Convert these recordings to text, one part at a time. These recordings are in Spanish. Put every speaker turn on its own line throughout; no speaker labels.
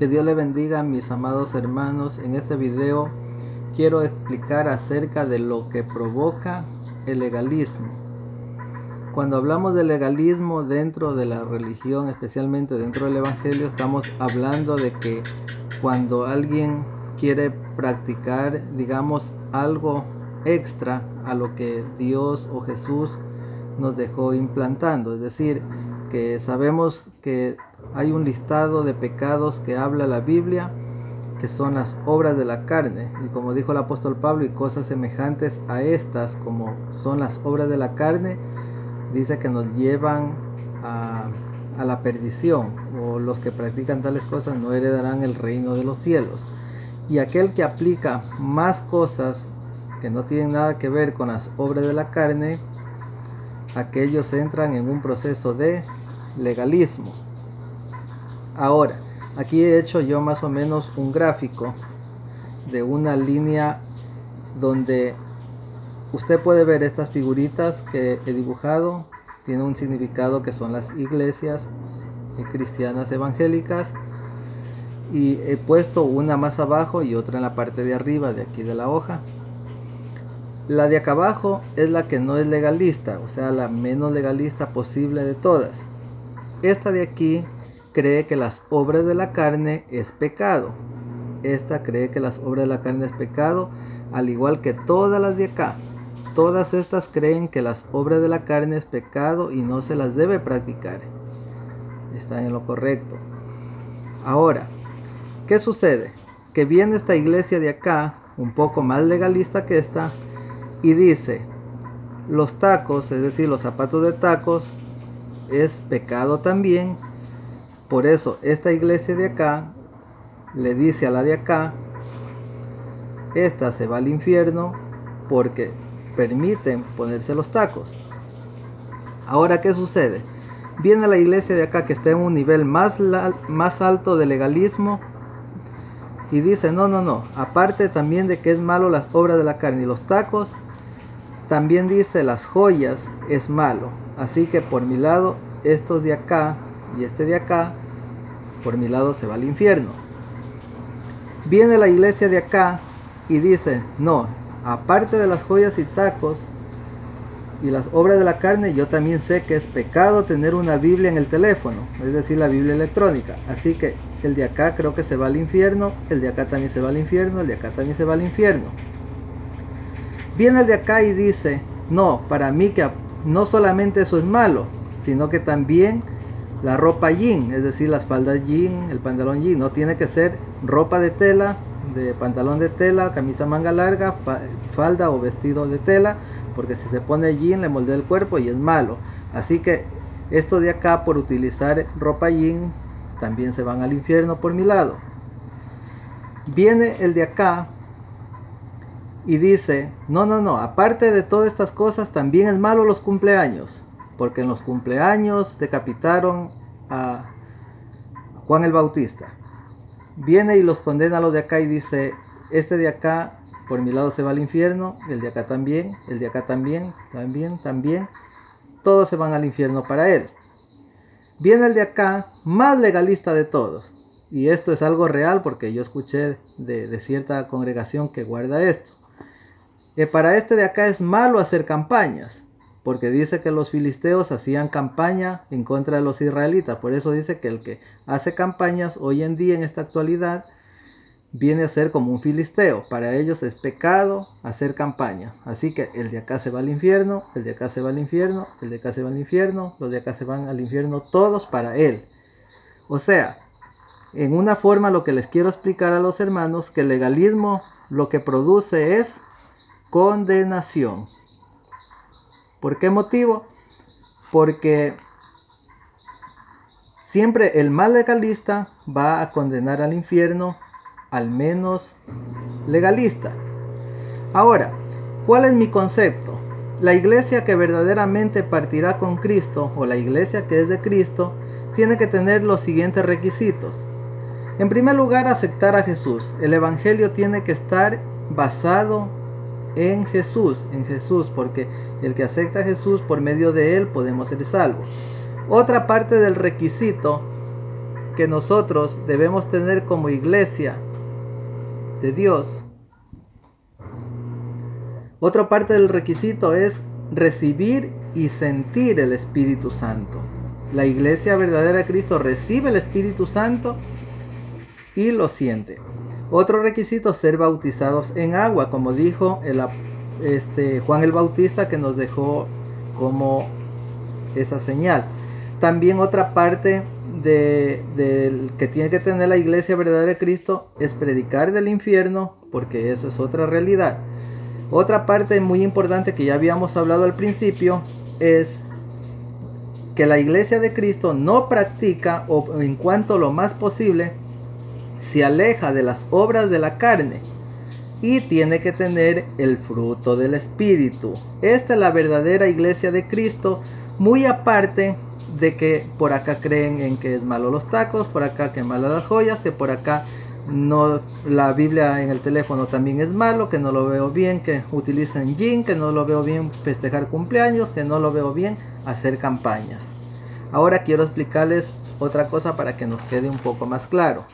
Que Dios le bendiga, mis amados hermanos. En este video quiero explicar acerca de lo que provoca el legalismo. Cuando hablamos de legalismo dentro de la religión, especialmente dentro del evangelio, estamos hablando de que cuando alguien quiere practicar, digamos, algo extra a lo que Dios o Jesús nos dejó implantando, es decir, que sabemos que hay un listado de pecados que habla la Biblia, que son las obras de la carne, y como dijo el apóstol Pablo, y cosas semejantes a estas, como son las obras de la carne, dice que nos llevan a la perdición, o los que practican tales cosas no heredarán el reino de los cielos. Y aquel que aplica más cosas que no tienen nada que ver con las obras de la carne, aquellos entran en un proceso de legalismo. Ahora, aquí he hecho yo más o menos un gráfico de una línea donde usted puede ver estas figuritas que he dibujado. Tiene un significado que son las iglesias cristianas evangélicas, y he puesto una más abajo y otra en la parte de arriba de aquí de la hoja. La de acá abajo es la que no es legalista, o sea, la menos legalista posible de todas. Esta de aquí cree que las obras de la carne es pecado. Esta cree que las obras de la carne es pecado, al igual que todas las de acá. Todas estas creen que las obras de la carne es pecado y no se las debe practicar. Están en lo correcto. Ahora, ¿qué sucede? Que viene esta iglesia de acá, un poco más legalista que esta, y dice, los tacos, es decir, los zapatos de tacos, es pecado también. Por eso esta iglesia de acá le dice a la de acá, esta se va al infierno porque permiten ponerse los tacos. Ahora, ¿qué sucede? Viene la iglesia de acá que está en un nivel más alto de legalismo y dice, no, aparte también de que es malo las obras de la carne y los tacos, también dice las joyas es malo. Así que por mi lado, estos de acá y este de acá, por mi lado se va al infierno. Viene la iglesia de acá y dice, no, aparte de las joyas y tacos y las obras de la carne, yo también sé que es pecado tener una Biblia en el teléfono, es decir, la Biblia electrónica. Así que el de acá creo que se va al infierno, el de acá también se va al infierno, el de acá también se va al infierno. Viene el de acá y dice, no, para mí que no solamente eso es malo, sino que también la ropa jean, es decir, las faldas jean, el pantalón jean, no tiene que ser ropa de tela, de pantalón de tela, camisa manga larga, falda o vestido de tela, porque si se pone jean le moldea el cuerpo y es malo. Así que estos de acá, por utilizar ropa jean, también se van al infierno por mi lado. Viene el de acá y dice, no, aparte de todas estas cosas, también es malo los cumpleaños, porque en los cumpleaños decapitaron a Juan el Bautista. Viene y los condena a los de acá y dice, este de acá por mi lado se va al infierno, el de acá también, el de acá también, todos se van al infierno para él. Viene el de acá, más legalista de todos, y esto es algo real porque yo escuché de cierta congregación que guarda esto. Para este de acá es malo hacer campañas, porque dice que los filisteos hacían campaña en contra de los israelitas. Por eso dice que el que hace campañas hoy en día, en esta actualidad, viene a ser como un filisteo. Para ellos es pecado hacer campañas. Así que el de acá se va al infierno, el de acá se va al infierno, el de acá se va al infierno, los de acá se van al infierno, todos para él. O sea, en una forma lo que les quiero explicar a los hermanos, que el legalismo lo que produce es condenación. ¿Por qué motivo? Porque siempre el más legalista va a condenar al infierno al menos legalista. Ahora, ¿cuál es mi concepto? La iglesia que verdaderamente partirá con Cristo, o la iglesia que es de Cristo, tiene que tener los siguientes requisitos. En primer lugar, aceptar a Jesús. El evangelio tiene que estar basado en Jesús, porque el que acepta a Jesús, por medio de él podemos ser salvos. Otra parte del requisito que nosotros debemos tener como iglesia de Dios, otra parte del requisito es recibir y sentir el Espíritu Santo. La iglesia verdadera de Cristo recibe el Espíritu Santo y lo siente. Otro requisito, ser bautizados en agua, como dijo Juan el Bautista, que nos dejó como esa señal. También otra parte que tiene que tener la iglesia verdadera de Cristo es predicar del infierno, porque eso es otra realidad. Otra parte muy importante que ya habíamos hablado al principio es que la iglesia de Cristo no practica, o en cuanto lo más posible se aleja de las obras de la carne y tiene que tener el fruto del Espíritu. Esta es la verdadera iglesia de Cristo, muy aparte de que por acá creen en que es malo los tacos, por acá que malas las joyas, que por acá no, la Biblia en el teléfono también es malo, que no lo veo bien que utilicen gin, que no lo veo bien festejar cumpleaños, que no lo veo bien hacer campañas. Ahora quiero explicarles otra cosa para que nos quede un poco más claro.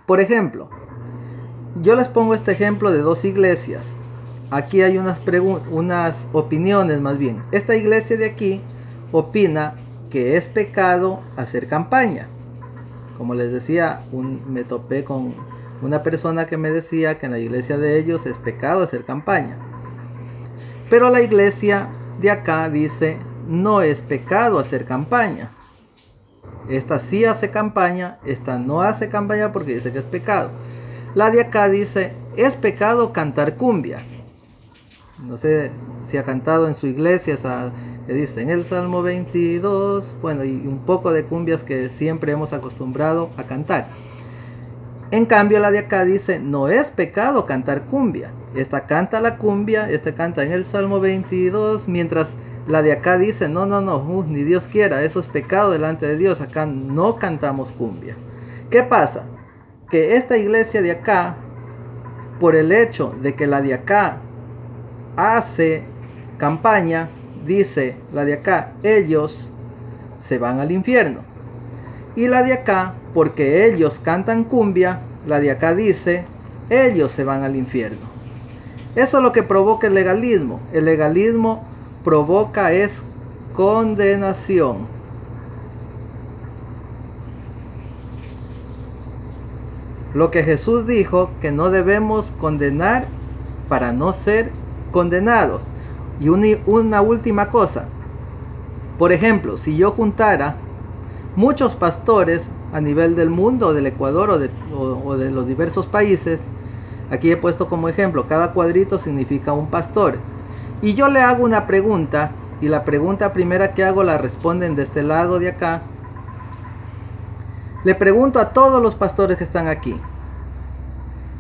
Por ejemplo, yo les pongo este ejemplo de dos iglesias. Aquí hay unas opiniones más bien. Esta iglesia de aquí opina que es pecado hacer campaña. Como les decía, me topé con una persona que me decía que en la iglesia de ellos es pecado hacer campaña. Pero la iglesia de acá dice, no es pecado hacer campaña. Esta sí hace campaña, esta no hace campaña porque dice que es pecado. La de acá dice, es pecado cantar cumbia. No sé si ha cantado en su iglesia esa que dice en el Salmo 22, bueno, y un poco de cumbias que siempre hemos acostumbrado a cantar. En cambio la de acá dice, no es pecado cantar cumbia. Esta canta la cumbia, esta canta en el Salmo 22, mientras la de acá dice, no, ni Dios quiera, eso es pecado delante de Dios, acá no cantamos cumbia. ¿Qué pasa? Que esta iglesia de acá, por el hecho de que la de acá hace campaña, dice la de acá, ellos se van al infierno. Y la de acá, porque ellos cantan cumbia, la de acá dice, ellos se van al infierno. Eso es lo que provoca el legalismo. El legalismo provoca es condenación. Lo que Jesús dijo, que no debemos condenar para no ser condenados. Y una última cosa. Por ejemplo, si yo juntara muchos pastores a nivel del mundo, del Ecuador o de los diversos países, aquí he puesto como ejemplo, cada cuadrito significa un pastor. Y yo le hago una pregunta, y la pregunta primera que hago la responden de este lado de acá. Le pregunto a todos los pastores que están aquí,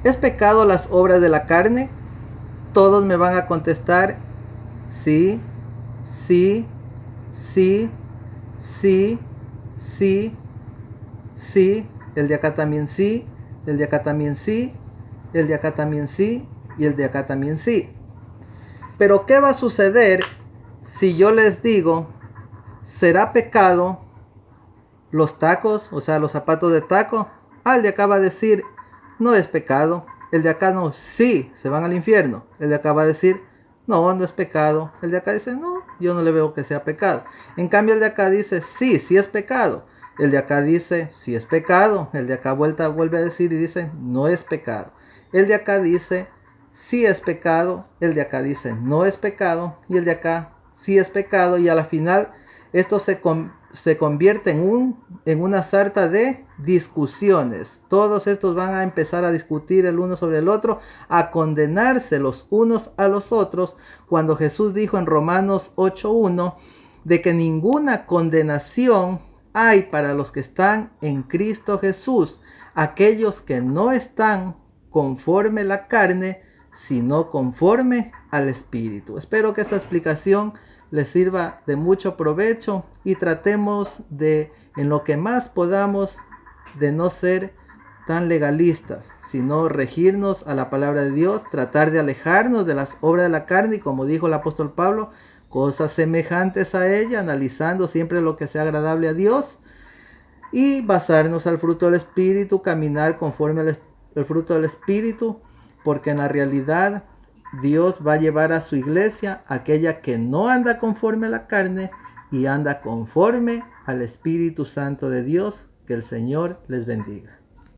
¿es pecado las obras de la carne? Todos me van a contestar, sí, sí, sí, sí, sí, sí, el de acá también sí, el de acá también sí, el de acá también sí, y el de acá también sí. Pero ¿qué va a suceder si yo les digo, será pecado los tacos, o sea, los zapatos de taco? El de acá va a decir, no es pecado. El de acá no, sí, se van al infierno. El de acá va a decir, no es pecado. El de acá dice, no, yo no le veo que sea pecado. En cambio el de acá dice, sí es pecado. El de acá dice, sí es pecado. El de acá vuelve a decir y dice, no es pecado. El de acá dice, sí es pecado. El de acá dice, no es pecado. Y el de acá, sí es pecado. Y a la final, esto se convierte en una sarta de discusiones. Todos estos van a empezar a discutir el uno sobre el otro, a condenarse los unos a los otros, cuando Jesús dijo en Romanos 8:1 de que ninguna condenación hay para los que están en Cristo Jesús, aquellos que no están conforme la carne, sino conforme al Espíritu. Espero que esta explicación les sirva de mucho provecho y tratemos de, en lo que más podamos, de no ser tan legalistas, sino regirnos a la palabra de Dios, tratar de alejarnos de las obras de la carne y, como dijo el apóstol Pablo, cosas semejantes a ella, analizando siempre lo que sea agradable a Dios, y basarnos al fruto del Espíritu, caminar conforme al fruto del Espíritu, porque en la realidad Dios va a llevar a su iglesia, aquella que no anda conforme a la carne y anda conforme al Espíritu Santo de Dios. Que el Señor les bendiga.